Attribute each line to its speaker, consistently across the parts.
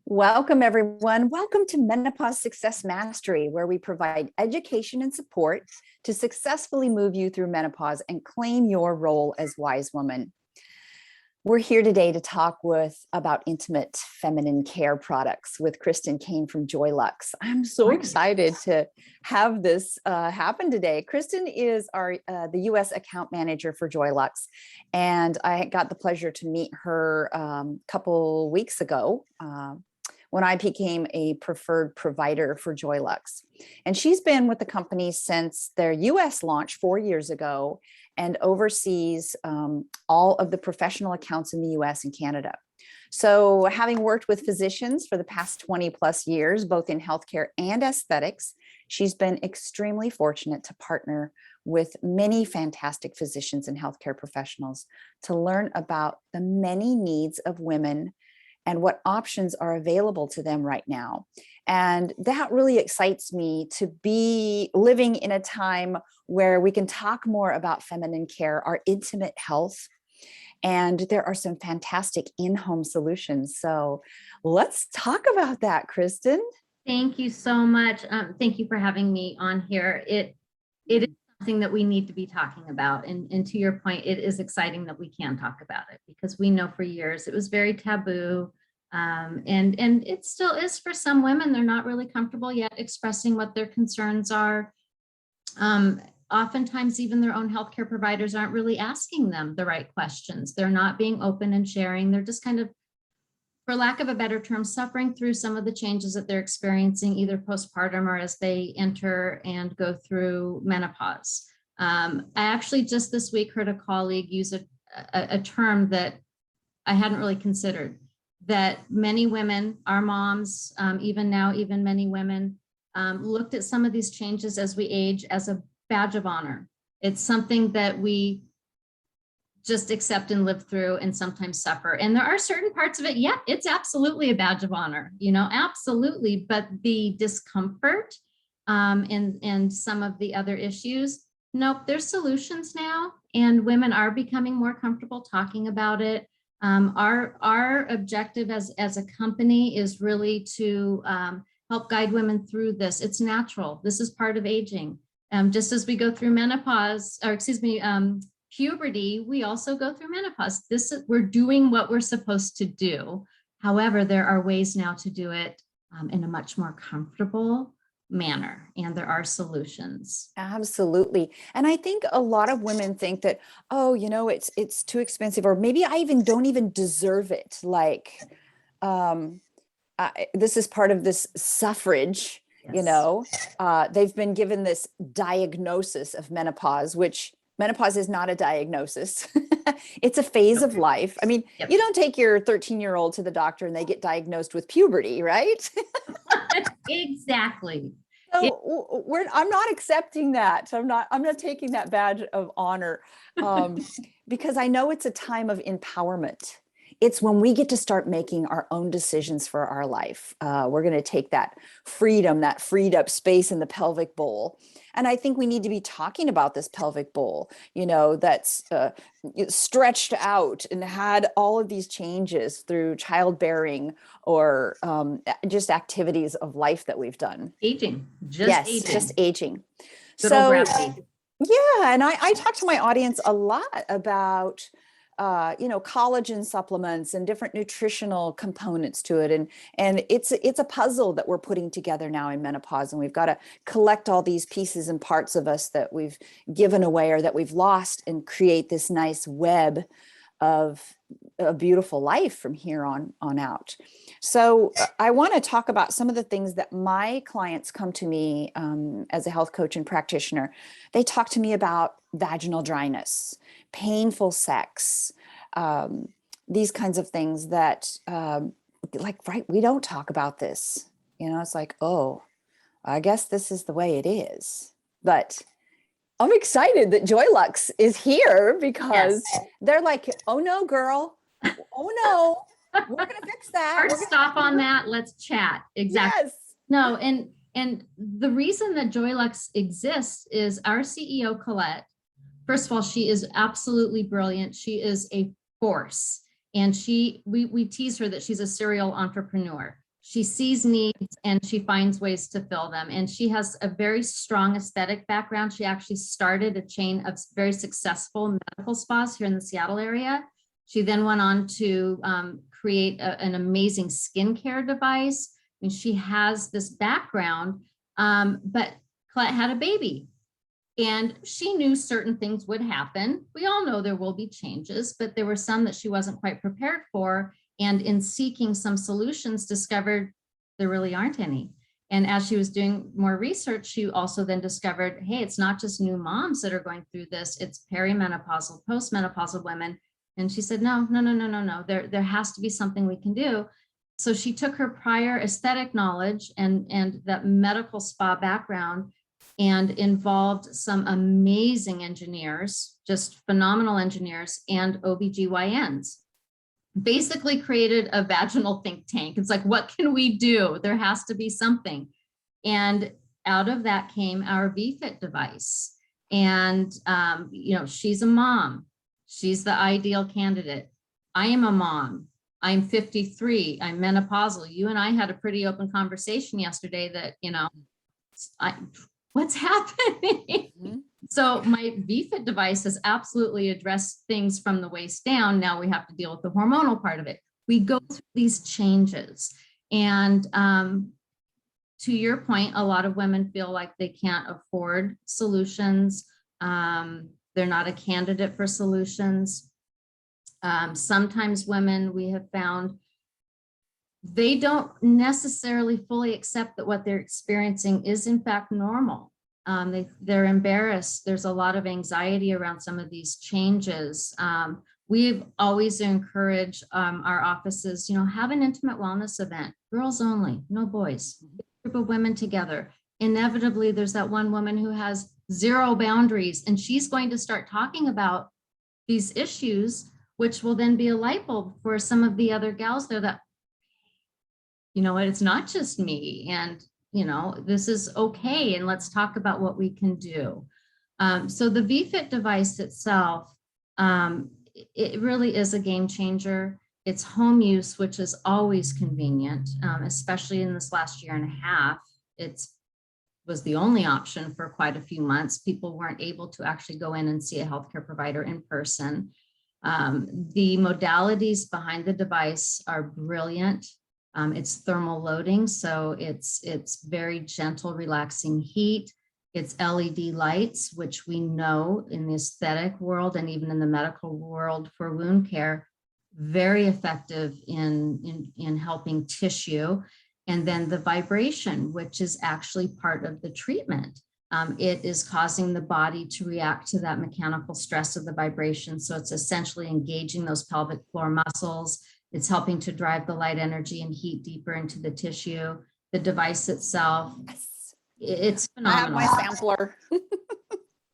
Speaker 1: Welcome, everyone. Welcome to Menopause Success Mastery, where we provide education and support to successfully move you through menopause and claim your role as wise woman. We're here today to talk about intimate feminine care products with Kristin Kane from Joylux. I'm so excited to have this happen today. Kristin is the U.S. account manager for Joylux, and I got the pleasure to meet her a couple weeks ago when I became a preferred provider for Joylux. And she's been with the company since their US launch 4 years ago and oversees all of the professional accounts in the US and Canada. So having worked with physicians for the past 20 plus years, both in healthcare and aesthetics, she's been extremely fortunate to partner with many fantastic physicians and healthcare professionals to learn about the many needs of women and what options are available to them right now. And that really excites me to be living in a time where we can talk more about feminine care, our intimate health, and there are some fantastic in-home solutions. So let's talk about that, Kristin.
Speaker 2: Thank you so much. Thank you for having me on here. It is something that we need to be talking about. And to your point, it is exciting that we can talk about it because we know for years it was very taboo. And it still is for some women. They're not really comfortable yet expressing what their concerns are. Oftentimes, even their own healthcare providers aren't really asking them the right questions. They're not being open and sharing. They're just kind of, for lack of a better term, suffering through some of the changes that they're experiencing, either postpartum or as they enter and go through menopause. I actually just this week heard a colleague use a term that I hadn't really considered, that many women, our moms, even now, even many women, looked at some of these changes as we age as a badge of honor. It's something that we just accept and live through and sometimes suffer. And there are certain parts of it, yeah, it's absolutely a badge of honor, absolutely. But the discomfort and some of the other issues, nope, there's solutions now. And women are becoming more comfortable talking about it. Our objective as a company is really to help guide women through this. It's natural. This is part of aging. Just as we go through menopause, puberty, we also go through menopause. We're doing what we're supposed to do. However, there are ways now to do it in a much more comfortable manner, and there are solutions.
Speaker 1: Absolutely. And I think a lot of women think that, oh, it's too expensive, or maybe I don't even deserve it. Like, this is part of this suffrage. Yes. They've been given this diagnosis of menopause, which menopause is not a diagnosis. It's a phase of life. I mean, yep. You don't take your 13-year-old to the doctor and they get diagnosed with puberty, right?
Speaker 2: Exactly.
Speaker 1: So I'm not accepting that. I'm not taking that badge of honor because I know it's a time of empowerment. It's when we get to start making our own decisions for our life. We're going to take that freedom, that freed up space in the pelvic bowl. And I think we need to be talking about this pelvic bowl, that's stretched out and had all of these changes through childbearing or just activities of life that we've done.
Speaker 2: Aging.
Speaker 1: Just aging.
Speaker 2: Good old gravity.
Speaker 1: Yeah. And I talk to my audience a lot about collagen supplements and different nutritional components to it. And it's a puzzle that we're putting together now in menopause. And we've got to collect all these pieces and parts of us that we've given away or that we've lost and create this nice web of a beautiful life from here on out. So I want to talk about some of the things that my clients come to me as a health coach and practitioner. They talk to me about vaginal dryness, painful sex, these kinds of things that we don't talk about this. It's like, oh, I guess this is the way it is. But I'm excited that Joylux is here because they're like, oh no, girl. Oh no, we're going to fix that.
Speaker 2: First stop on that. Let's chat. Exactly.
Speaker 1: Yes.
Speaker 2: No, and the reason that Joylux exists is our CEO, Colette. First of all, she is absolutely brilliant. She is a force. And we tease her that she's a serial entrepreneur. She sees needs and she finds ways to fill them. And she has a very strong aesthetic background. She actually started a chain of very successful medical spas here in the Seattle area. She then went on to create an amazing skincare device. And she has this background, but Colette had a baby. And she knew certain things would happen. We all know there will be changes, but there were some that she wasn't quite prepared for. And in seeking some solutions, discovered there really aren't any. And as she was doing more research, she also then discovered, hey, it's not just new moms that are going through this, it's perimenopausal, postmenopausal women. And she said, no, there has to be something we can do. So she took her prior aesthetic knowledge and that medical spa background and involved some amazing engineers, just phenomenal engineers, and OBGYNs. Basically created a vaginal think tank. It's like, what can we do? There has to be something. And out of that came our VFit device. And, she's a mom. She's the ideal candidate. I am a mom. I'm 53. I'm menopausal. You and I had a pretty open conversation yesterday that, what's happening? Mm-hmm. So my VFit device has absolutely addressed things from the waist down. Now we have to deal with the hormonal part of it. We go through these changes. And to your point, a lot of women feel like they can't afford solutions. They're not a candidate for solutions. Sometimes women, we have found, they don't necessarily fully accept that what they're experiencing is in fact normal. They're embarrassed. There's a lot of anxiety around some of these changes. We've always encouraged our offices, have an intimate wellness event, girls only, no boys, a group of women together. Inevitably, there's that one woman who has zero boundaries, and she's going to start talking about these issues, which will then be a light bulb for some of the other gals there that, it's not just me, and this is okay, and let's talk about what we can do. So the VFit device itself, it really is a game changer. It's home use, which is always convenient, especially in this last year and a half. It was the only option for quite a few months. People weren't able to actually go in and see a healthcare provider in person. The modalities behind the device are brilliant. It's thermal loading, so it's very gentle, relaxing heat. It's LED lights, which we know in the aesthetic world and even in the medical world for wound care, very effective in helping tissue. And then the vibration, which is actually part of the treatment. It is causing the body to react to that mechanical stress of the vibration. So it's essentially engaging those pelvic floor muscles. It's helping to drive the light energy and heat deeper into the tissue. The device itself, it's phenomenal.
Speaker 1: I have my sampler.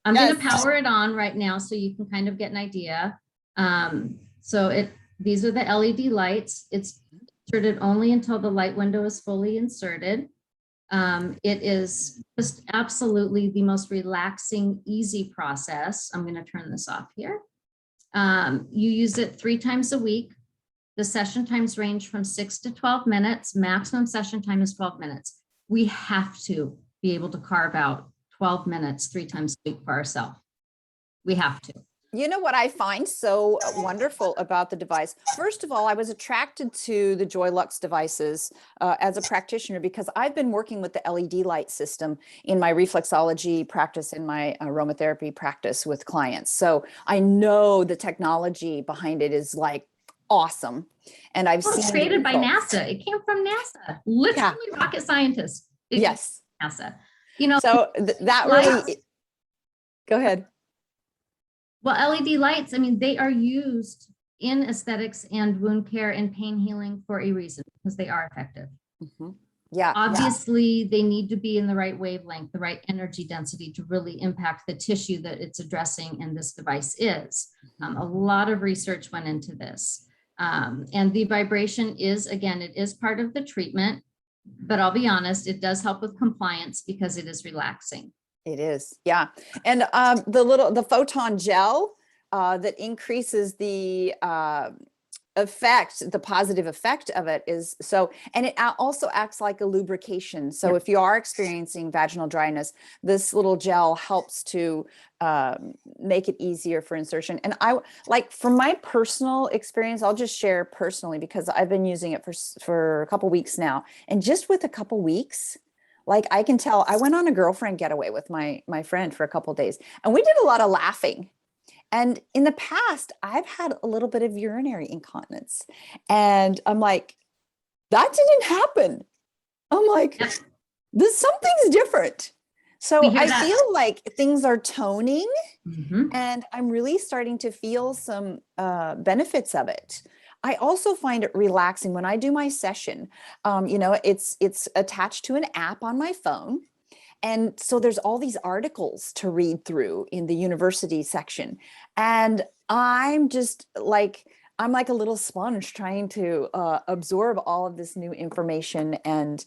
Speaker 2: I'm going to power it on right now so you can kind of get an idea. These are the LED lights. It's inserted only until the light window is fully inserted. It is just absolutely the most relaxing, easy process. I'm going to turn this off here. You use it 3 times a week. The session times range from 6 to 12 minutes. Maximum session time is 12 minutes. We have to be able to carve out 12 minutes 3 times a week for ourselves. We have to.
Speaker 1: You know what I find so wonderful about the device? First of all, I was attracted to the Joylux devices as a practitioner because I've been working with the LED light system in my reflexology practice, in my aromatherapy practice with clients. So I know the technology behind it is like awesome. And I've seen
Speaker 2: it's created by NASA. It came from NASA, literally rocket scientists.
Speaker 1: Yes.
Speaker 2: NASA.
Speaker 1: So that really, go ahead.
Speaker 2: Well, LED lights, they are used in aesthetics and wound care and pain healing for a reason, because they are effective.
Speaker 1: Mm-hmm. Yeah.
Speaker 2: Obviously, they need to be in the right wavelength, the right energy density to really impact the tissue that it's addressing, and this device is. A lot of research went into this. And the vibration is, again, it is part of the treatment, but I'll be honest, it does help with compliance because it is relaxing.
Speaker 1: It is, yeah. And the photon gel that increases the effect, the positive effect of it is so, and it also acts like a lubrication. So
Speaker 2: Yeah.
Speaker 1: if you are experiencing vaginal dryness, this little gel helps to make it easier for insertion. And I like, from my personal experience, I'll just share personally because I've been using it for a couple weeks now, and just with a couple weeks, like I can tell, I went on a girlfriend getaway with my friend for a couple days, and we did a lot of laughing. And in the past, I've had a little bit of urinary incontinence. And I'm like, that didn't happen. I'm like,
Speaker 2: Yep.
Speaker 1: something's different. So
Speaker 2: We hear
Speaker 1: I
Speaker 2: that.
Speaker 1: feel like things are toning,
Speaker 2: Mhm.
Speaker 1: and I'm really starting to feel some benefits of it. I also find it relaxing when I do my session. It's attached to an app on my phone. And so there's all these articles to read through in the university section. And I'm just like, I'm like a little sponge trying to absorb all of this new information and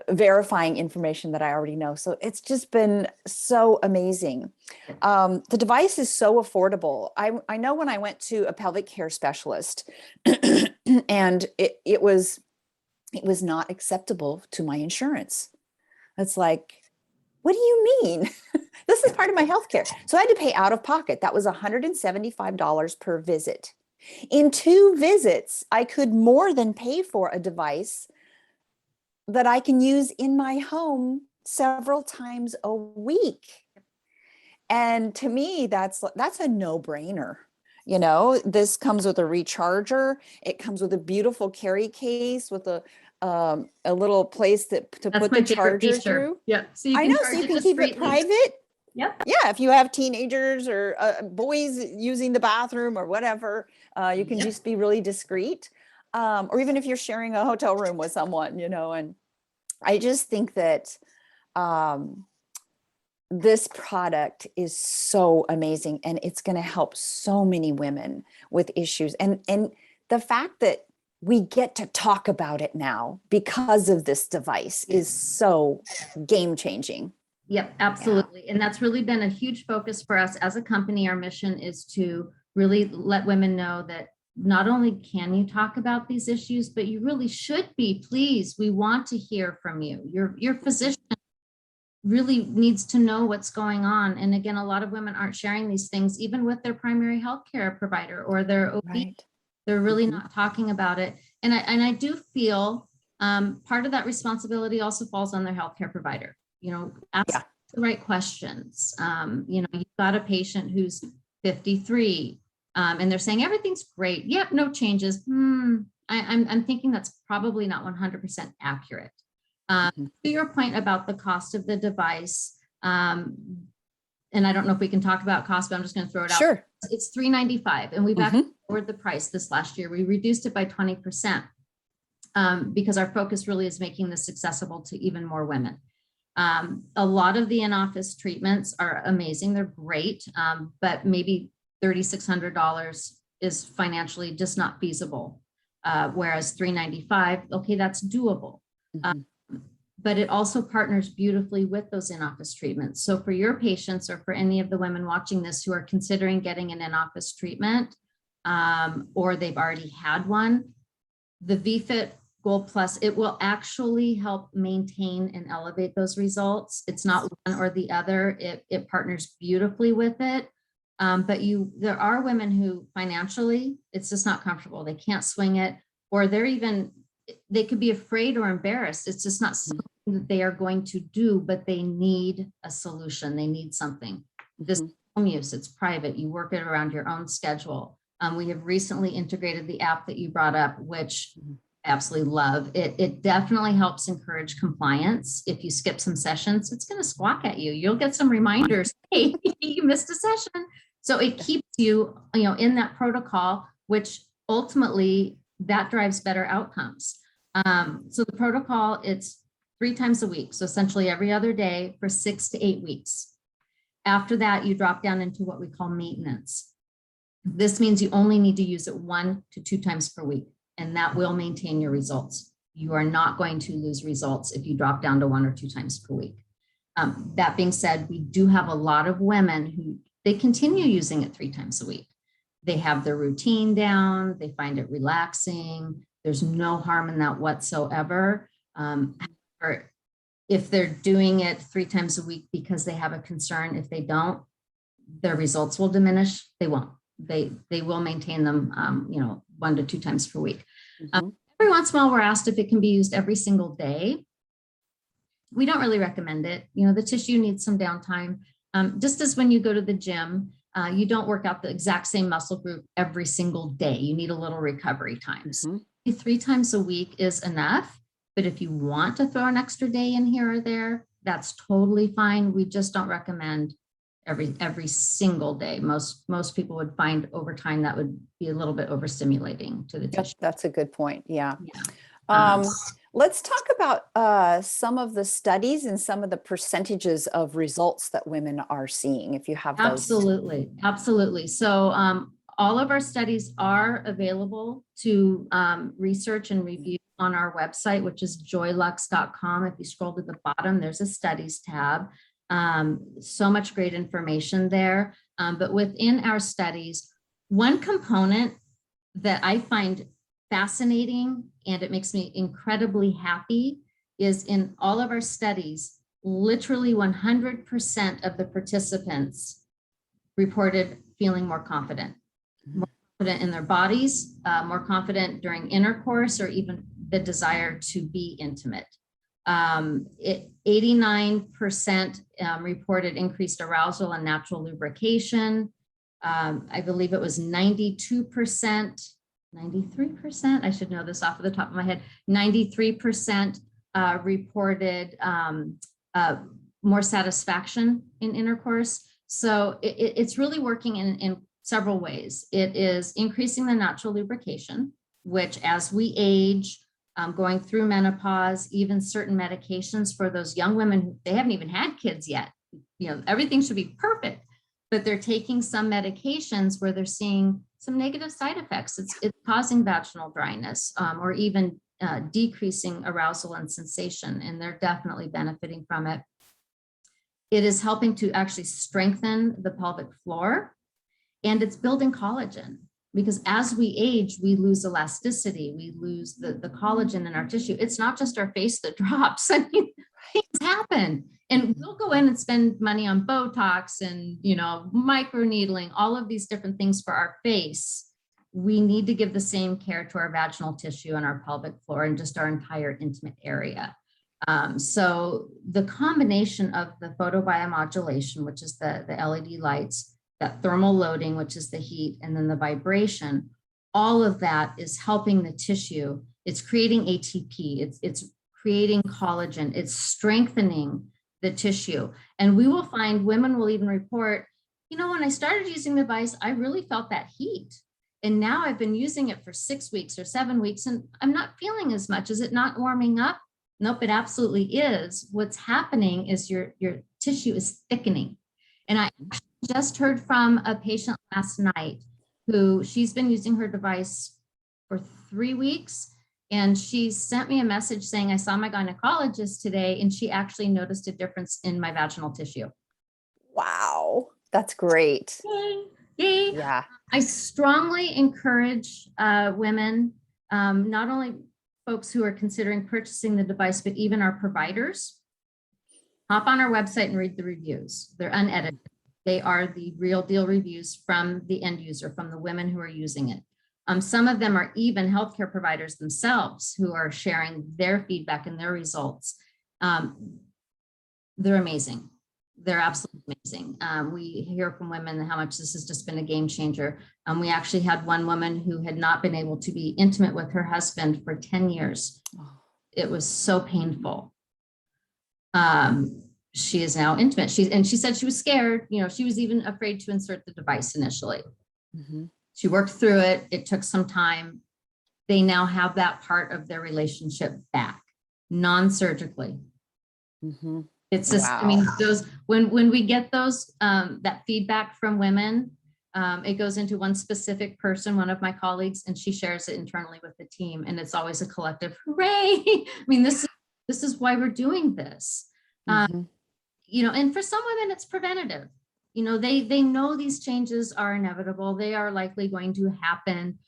Speaker 1: verifying information that I already know. So it's just been so amazing. The device is so affordable. I know when I went to a pelvic care specialist and it was not acceptable to my insurance. It's like, what do you mean? This is part of my healthcare. So I had to pay out of pocket. That was $175 per visit. In 2 visits, I could more than pay for a device that I can use in my home several times a week. And to me, that's a no-brainer. This comes with a recharger. It comes with a beautiful carry case with a little place to
Speaker 2: That's
Speaker 1: put
Speaker 2: my
Speaker 1: the
Speaker 2: favorite
Speaker 1: charger
Speaker 2: feature.
Speaker 1: through.
Speaker 2: Yeah. So you
Speaker 1: I
Speaker 2: can
Speaker 1: know, so
Speaker 2: charge
Speaker 1: you
Speaker 2: it
Speaker 1: can keep it
Speaker 2: discreetly.
Speaker 1: private.
Speaker 2: Yep.
Speaker 1: Yeah, if you have teenagers or boys using the bathroom or whatever, you can
Speaker 2: Yep.
Speaker 1: just be really discreet. Or even if you're sharing a hotel room with someone, and I just think that this product is so amazing, and it's going to help so many women with issues. And the fact that we get to talk about it now because of this device is so game changing.
Speaker 2: Yep, absolutely. And that's really been a huge focus for us as a company. Our mission is to really let women know that not only can you talk about these issues, but you really should be. Please, we want to hear from you. Your physician really needs to know what's going on. And again, a lot of women aren't sharing these things, even with their primary healthcare provider or their OB.
Speaker 1: Right.
Speaker 2: They're really
Speaker 1: Mhm.
Speaker 2: not talking about it. And I do feel part of that responsibility also falls on their healthcare provider. Ask
Speaker 1: Yeah.
Speaker 2: the right questions. You've got a patient who's 53 and they're saying everything's great. Yep, no changes. I'm thinking that's probably not 100% accurate.
Speaker 1: Mhm.
Speaker 2: To your point about the cost of the device, and I don't know if we can talk about cost, but I'm just going to throw it out.
Speaker 1: Sure.
Speaker 2: It's $395, and we've
Speaker 1: Mhm.
Speaker 2: actually lowered the price this last year. We reduced it by 20% because our focus really is making this accessible to even more women. A lot of the in-office treatments are amazing. They're great, but maybe $3,600 is financially just not feasible. Whereas $395, okay, that's doable.
Speaker 1: Mhm.
Speaker 2: But it also partners beautifully with those in-office treatments. So for your patients or for any of the women watching this who are considering getting an in-office treatment, or they've already had one, the VFit Gold Plus, it will actually help maintain and elevate those results. It's not one or the other. It partners beautifully with it. But there are women who financially, it's just not comfortable. They can't swing it, or they could be afraid or embarrassed. It's just not something that they are going to do, but they need a solution. They need something. This home use, it's private. You work it around your own schedule. We have recently integrated the app that you brought up, which I absolutely love. It definitely helps encourage compliance. If you skip some sessions, it's going to squawk at you. You'll get some reminders. Hey, you missed a session. So it keeps you, in that protocol, which ultimately that drives better outcomes. So the protocol, it's 3 times a week. So essentially every other day for 6 to 8 weeks. After that, you drop down into what we call maintenance. This means you only need to use it 1 to 2 times per week, and that will maintain your results. You are not going to lose results if you drop down to 1 or 2 times per week. That being said, we do have a lot of women who they continue using it 3 times a week. They have their routine down. They find it relaxing. There's no harm in that whatsoever. Or if they're doing it 3 times a week because they have a concern, if they don't, their results will diminish. They won't. They will maintain them, 1 to 2 times per week. Every once in a while, we're asked if it can be used every single day. We don't really recommend it. The tissue needs some downtime. Just as when you go to the gym, you don't work out the exact same muscle group every single day. You need a little recovery time. So 3 times a week is enough. But if you want to throw an extra day in here or there, that's totally fine. We just don't recommend every single day. Most people would find over time that would be a little bit overstimulating to the tissue.
Speaker 1: That's a good point. Yeah. Let's talk about some of the studies and some of the percentages of results that women are seeing, if you have those.
Speaker 2: Absolutely. So all of our studies are available to research and review on our website, which is joylux.com. If you scroll to the bottom, there's a studies tab. So much great information there. But within our studies, one component that I find fascinating and it makes me incredibly happy is in all of our studies, literally 100% of the participants reported feeling more confident in their bodies, more confident during intercourse, or even the desire to be intimate. 89% reported increased arousal and natural lubrication. I believe it was 92%, 93%, I should know this off of the top of my head, 93% reported more satisfaction in intercourse. So it's really working in several ways. It is increasing the natural lubrication, which as we age, going through menopause, even certain medications for those young women who they haven't even had kids yet, everything should be perfect, but they're taking some medications where they're seeing some negative side effects. It's causing vaginal dryness, or even decreasing arousal and sensation, and they're definitely benefiting from it. It is helping to actually strengthen the pelvic floor, and it's building collagen, because as we age, we lose elasticity, we lose the collagen in our tissue. It's not just our face that drops. I mean, things happen. And we'll go in and spend money on Botox and, microneedling, all of these different things for our face. We need to give the same care to our vaginal tissue and our pelvic floor and just our entire intimate area. So the combination of the photobiomodulation, which is the LED lights, that thermal loading, which is the heat, and then the vibration, all of that is helping the tissue. It's creating ATP, it's creating collagen, it's strengthening the tissue. And we will find women will even report, when I started using the device, I really felt that heat. And now I've been using it for 6 weeks or 7 weeks, and I'm not feeling as much. Is it not warming up? Nope, it absolutely is. What's happening is your tissue is thickening. And I just heard from a patient last night who she's been using her device for 3 weeks. And she sent me a message saying, I saw my gynecologist today, and she actually noticed a difference in my vaginal tissue.
Speaker 1: Wow, that's great.
Speaker 2: Yay.
Speaker 1: Yeah.
Speaker 2: I strongly encourage women, not only folks who are considering purchasing the device, but even our providers, hop on our website and read the reviews. They're unedited. They are the real deal reviews from the end user, from the women who are using it. Some of them are even healthcare providers themselves who are sharing their feedback and their results. They're amazing. They're absolutely amazing. We hear from women how much this has just been a game changer. We actually had one woman who had not been able to be intimate with her husband for 10 years. It was so painful. She is now intimate. She said she was scared. She was even afraid to insert the device initially. She worked through it. It took some time. They now have that part of their relationship back, non-surgically. It's just,
Speaker 1: Wow.
Speaker 2: those, when we get those, that feedback from women, it goes into one specific person, one of my colleagues, and she shares it internally with the team. And it's always a collective hooray. This is why we're doing this. And for some women, it's preventative. they know these changes are inevitable. They are likely going to happen.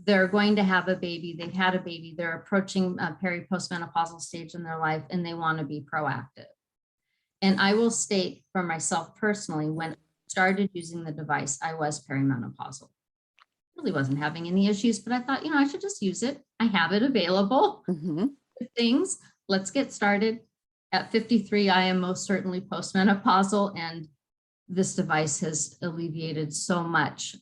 Speaker 2: They're going to have a baby. They've had a baby. They're approaching a postmenopausal stage in their life, and they want to be proactive. And I will state for myself personally, when I started using the device, I was perimenopausal. Really wasn't having any issues, but I thought, I should just use it. I have it available. Things. Let's get started. At 53, I am most certainly postmenopausal, and this device has alleviated so much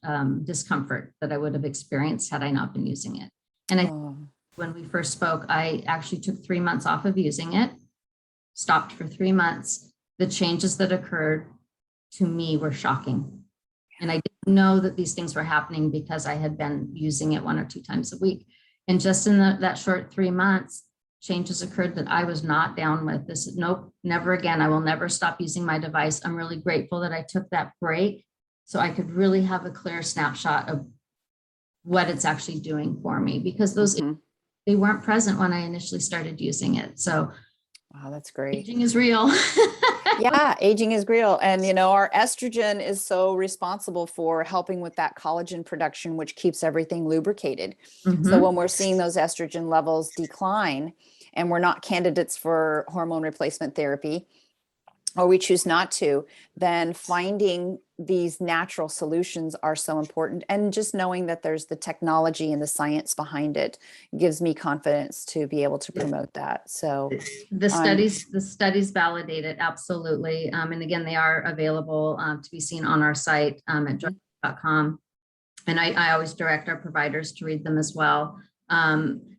Speaker 2: discomfort that I would have experienced had I not been using it. And when we first spoke, I actually took 3 months off of using it, stopped for 3 months. The changes that occurred to me were shocking. And I didn't know that these things were happening because I had been using it 1 or 2 times a week. And just in that short 3 months, changes occurred that I was not down with. This, nope, never again. I will never stop using my device. I'm really grateful that I took that break so I could really have a clear snapshot of what it's actually doing for me, because those they weren't present when I initially started using it. So
Speaker 1: wow, that's great.
Speaker 2: Aging is real.
Speaker 1: Yeah, aging is real. And, our estrogen is so responsible for helping with that collagen production, which keeps everything lubricated. So when we're seeing those estrogen levels decline and we're not candidates for hormone replacement therapy, or we choose not to, then finding these natural solutions are so important. And just knowing that there's the technology and the science behind it gives me confidence to be able to promote that. So
Speaker 2: the studies validate it. Absolutely. And again, they are available to be seen on our site at joylux.com. And I always direct our providers to read them as well.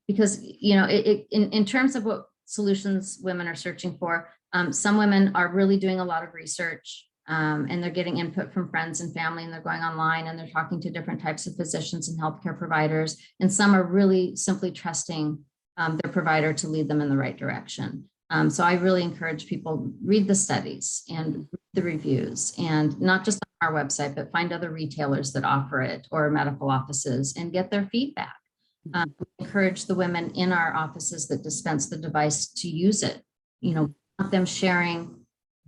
Speaker 2: Because, in terms of what solutions women are searching for, some women are really doing a lot of research, and they're getting input from friends and family, and they're going online and they're talking to different types of physicians and healthcare providers. And some are really simply trusting their provider to lead them in the right direction. So I really encourage people, read the studies and read the reviews, and not just on our website, but find other retailers that offer it or medical offices and get their feedback. We encourage the women in our offices that dispense the device to use it, them sharing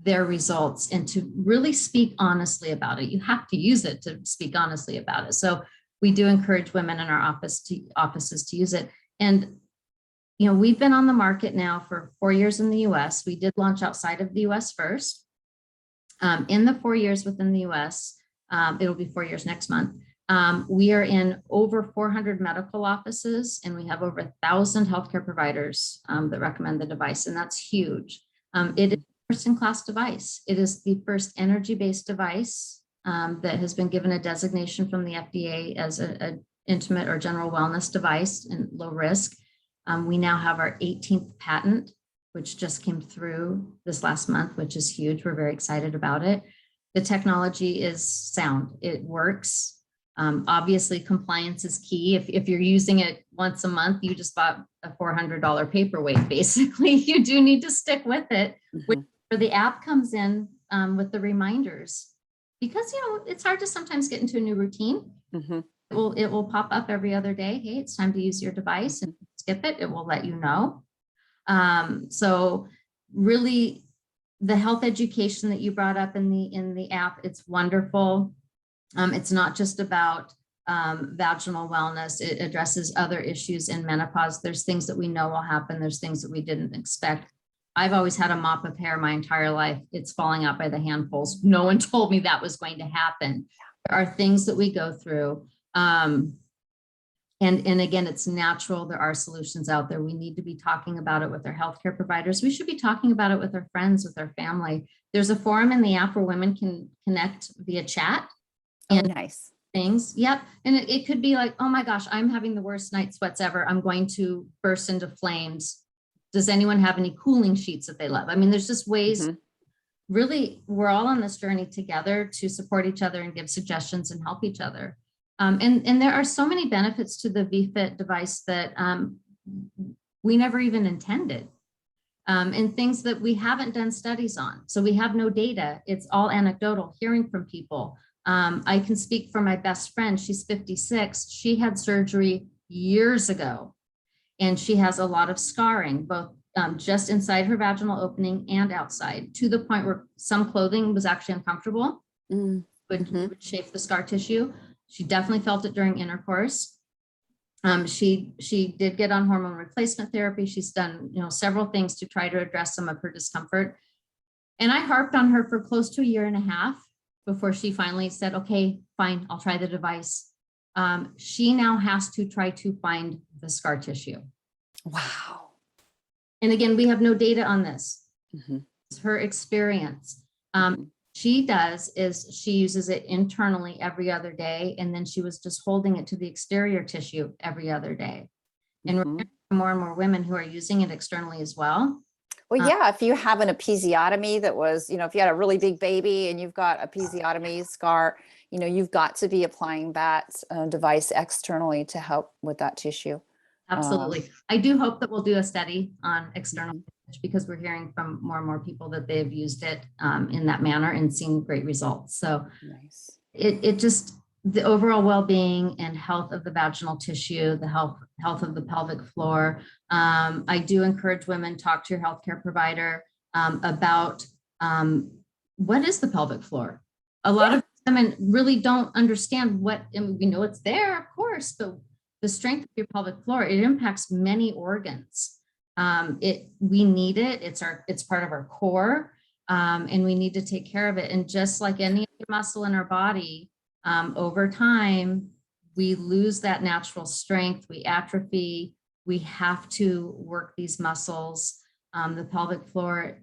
Speaker 2: their results and to really speak honestly about it. You have to use it to speak honestly about it. So we do encourage women in our offices to use it. And, we've been on the market now for 4 years in the US. We did launch outside of the US first. In the 4 years within the US, it'll be 4 years next month. We are in over 400 medical offices, and we have over 1,000 healthcare providers that recommend the device. And that's huge. It is a first-in-class device. It is the first energy-based device that has been given a designation from the FDA as an intimate or general wellness device and low risk. We now have our 18th patent, which just came through this last month, which is huge. We're very excited about it. The technology is sound. It works. Obviously, compliance is key. If you're using it once a month, you just bought a $400 paperweight, basically. You do need to stick with it. Where the app comes in with the reminders, because, it's hard to sometimes get into a new routine. It will pop up every other day. Hey, it's time to use your device, and skip it. It will let you know. So really, the health education that you brought up in the app, it's wonderful. It's not just about vaginal wellness. It addresses other issues in menopause. There's things that we know will happen. There's things that we didn't expect. I've always had a mop of hair my entire life. It's falling out by the handfuls. No one told me that was going to happen. There are things that we go through. And again, it's natural. There are solutions out there. We need to be talking about it with our healthcare providers. We should be talking about it with our friends, with our family. There's a forum in the app where women can connect via chat. And
Speaker 1: nice
Speaker 2: things. Yep. And it could be like, oh my gosh, I'm having the worst night sweats ever. I'm going to burst into flames. Does anyone have any cooling sheets that they love? I mean, there's just ways. Really, we're all on this journey together to support each other and give suggestions and help each other. And there are so many benefits to the VFit device that we never even intended, and things that we haven't done studies on. So we have no data. It's all anecdotal, hearing from people. I can speak for my best friend. She's 56. She had surgery years ago, and she has a lot of scarring, both just inside her vaginal opening and outside, to the point where some clothing was actually uncomfortable, would chafe the scar tissue. She definitely felt it during intercourse. She did get on hormone replacement therapy. She's done, several things to try to address some of her discomfort. And I harped on her for close to 1.5 years before she finally said, okay, fine, I'll try the device. She now has to try to find the scar tissue.
Speaker 1: Wow.
Speaker 2: And again, we have no data on this. It's her experience. She does is she uses it internally every other day. And then she was just holding it to the exterior tissue every other day. And we're hearing from more and more women who are using it externally as well.
Speaker 1: Well, yeah, if you have an episiotomy that was, if you had a really big baby and you've got episiotomy scar, you've got to be applying that device externally to help with that tissue.
Speaker 2: Absolutely. I do hope that we'll do a study on external because we're hearing from more and more people that they've used it in that manner and seen great results. So
Speaker 1: nice.
Speaker 2: It just, the overall well-being and health of the vaginal tissue, the health of the pelvic floor. I do encourage women, talk to your healthcare provider about what is the pelvic floor. A lot of women really don't understand and we know it's there, of course, but the strength of your pelvic floor, it impacts many organs. We need it. It's part of our core, and we need to take care of it. And just like any other muscle in our body, over time, we lose that natural strength. We atrophy. We have to work these muscles. The pelvic floor,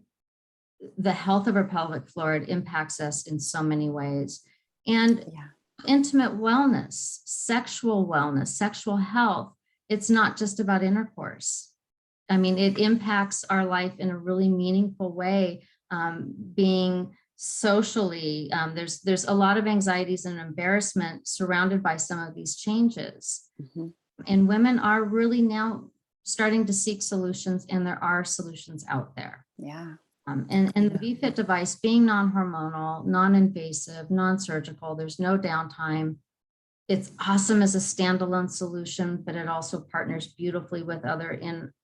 Speaker 2: the health of our pelvic floor, it impacts us in so many ways. And intimate wellness, sexual health, it's not just about intercourse. I mean, it impacts our life in a really meaningful way. Being socially, there's a lot of anxieties and embarrassment surrounded by some of these changes. And women are really now starting to seek solutions, and there are solutions out there. And the VFit device being non-hormonal, non-invasive, non-surgical, there's no downtime. It's awesome as a standalone solution, but it also partners beautifully with other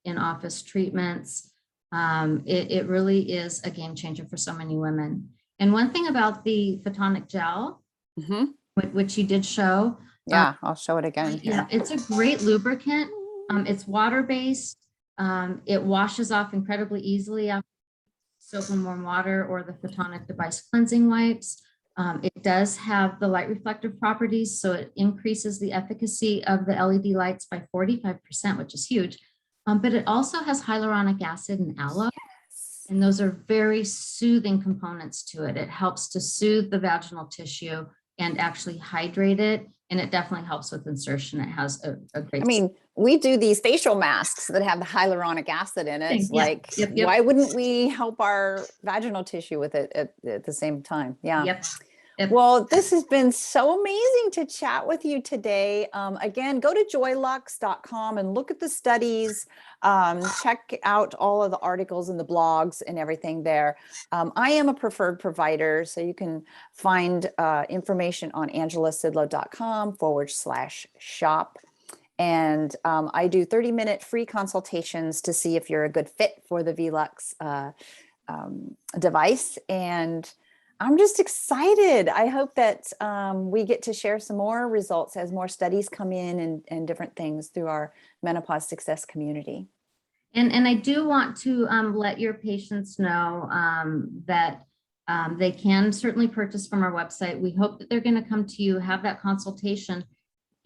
Speaker 2: in-office treatments. It really is a game changer for so many women. And one thing about the photonic gel, which you did show.
Speaker 1: I'll show it again.
Speaker 2: Yeah, it's a great lubricant. It's water-based. It washes off incredibly easily after soap and warm water or the photonic device cleansing wipes. It does have the light reflective properties, so it increases the efficacy of the LED lights by 45%, which is huge. But it also has hyaluronic acid and aloe, and those are very soothing components to it. It helps to soothe the vaginal tissue and actually hydrate it, and it definitely helps with insertion. It has a great.
Speaker 1: I mean, we do these facial masks that have the hyaluronic acid in it. Why wouldn't we help our vaginal tissue with it at the same time? Well, this has been so amazing to chat with you today. Again, go to joylux.com and look at the studies. Check out all of the articles and the blogs and everything there. I am a preferred provider, so you can find information on angelasidlow.com/shop. And I do 30-minute free consultations to see if you're a good fit for the Velux device. And I'm just excited. I hope that we get to share some more results as more studies come in and different things through our menopause success community.
Speaker 2: And I do want to let your patients know that they can certainly purchase from our website. We hope that they're going to come to you, have that consultation,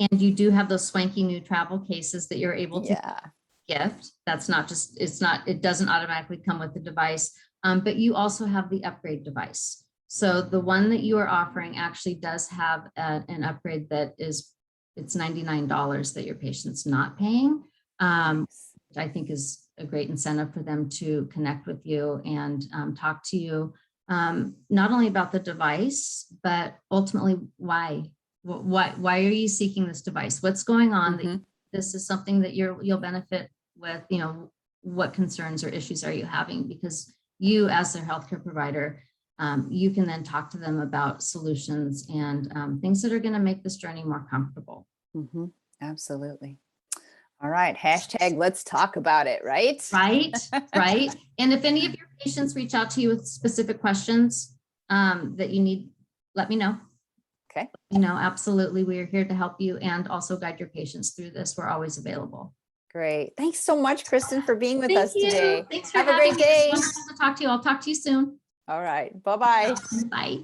Speaker 2: and you do have those swanky new travel cases that you're able to gift. That's not just, it doesn't automatically come with the device, but you also have the upgrade device. So the one that you are offering actually does have an upgrade that it's $99 that your patient's not paying, which I think is a great incentive for them to connect with you and talk to you, not only about the device, but ultimately why are you seeking this device? What's going on? That this is something that you'll benefit with, what concerns or issues are you having? Because you, as their healthcare provider, you can then talk to them about solutions and things that are going to make this journey more comfortable.
Speaker 1: Absolutely. All right. Hashtag let's talk about it, right?
Speaker 2: Right, right. And if any of your patients reach out to you with specific questions that you need, let me know.
Speaker 1: Okay.
Speaker 2: Absolutely. We are here to help you and also guide your patients through this. We're always available.
Speaker 1: Great. Thanks so much, Kristin, for being with
Speaker 2: Thank
Speaker 1: us
Speaker 2: you.
Speaker 1: today.
Speaker 2: Thanks for
Speaker 1: Have a
Speaker 2: having
Speaker 1: great
Speaker 2: me. It's
Speaker 1: day.
Speaker 2: wonderful to talk to you. I'll talk to you soon.
Speaker 1: All right. Bye-bye.
Speaker 2: Bye.